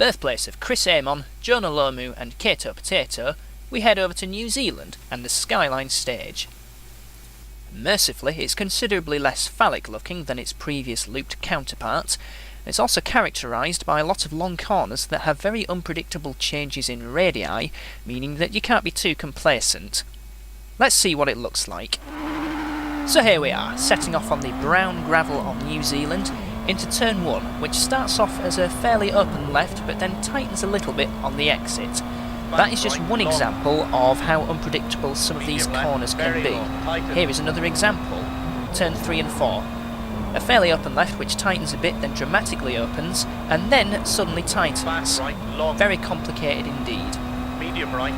birthplace of Chris Amon, Jonah Lomu and Kato Potato, we head over to New Zealand and the Skyline stage. Mercifully, it's considerably less phallic looking than its previous looped counterpart. It's also characterised by a lot of long corners that have very unpredictable changes in radii, meaning that you can't be too complacent. Let's see what it looks like. So here we are, setting off on the brown gravel of New Zealand into turn 1, which starts off as a fairly open left but then tightens a little bit on the exit. That is just one example of how unpredictable some of these corners can be. Here is another example, turn 3 and 4. A fairly open left which tightens a bit, then dramatically opens, and then suddenly tightens. Very complicated indeed.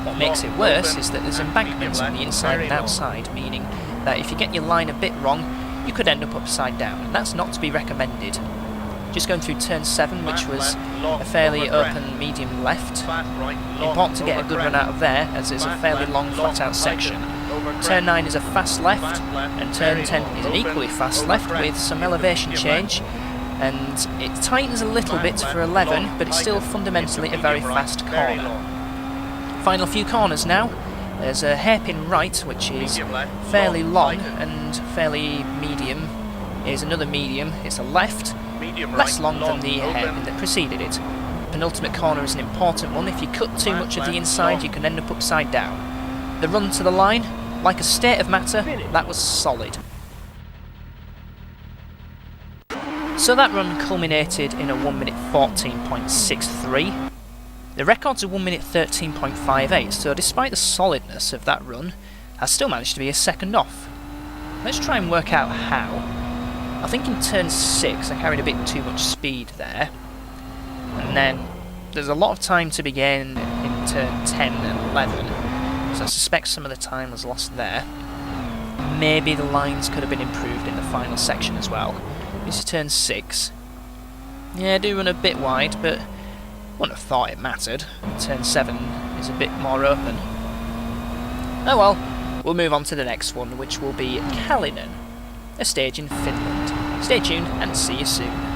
What makes it worse is that there's embankments on the inside and outside, meaning that if you get your line a bit wrong, you could end up upside down, and that's not to be recommended. Just going through turn 7, which was a fairly open medium left. Important to get a good run out of there, as it's a fairly long flat out section. Turn 9 is a fast left, and turn 10 is an equally fast left with some elevation change, and it tightens a little bit for 11, but it's still fundamentally a very fast corner. Final few corners now. There's a hairpin right, which is fairly long and fairly medium. Here's another medium, it's a left, less long than the hairpin that preceded it. Penultimate corner is an important one. If you cut too much of the inside, you can end up upside down. The run to the line, like a state of matter, that was solid. So that run culminated in a 1 minute 14.63. The record's a 1 minute 13.58, so despite the solidness of that run, I still managed to be a second off. Let's try and work out how. I think in turn 6 I carried a bit too much speed there, and then there's a lot of time to begin in turn 10 and 11, so I suspect some of the time was lost there. Maybe the lines could have been improved in the final section as well. This is turn 6. Yeah, I do run a bit wide, but wouldn't have thought it mattered. Turn 7 is a bit more open. Oh well, we'll move on to the next one, which will be Skyline, a stage in Finland. Stay tuned and see you soon.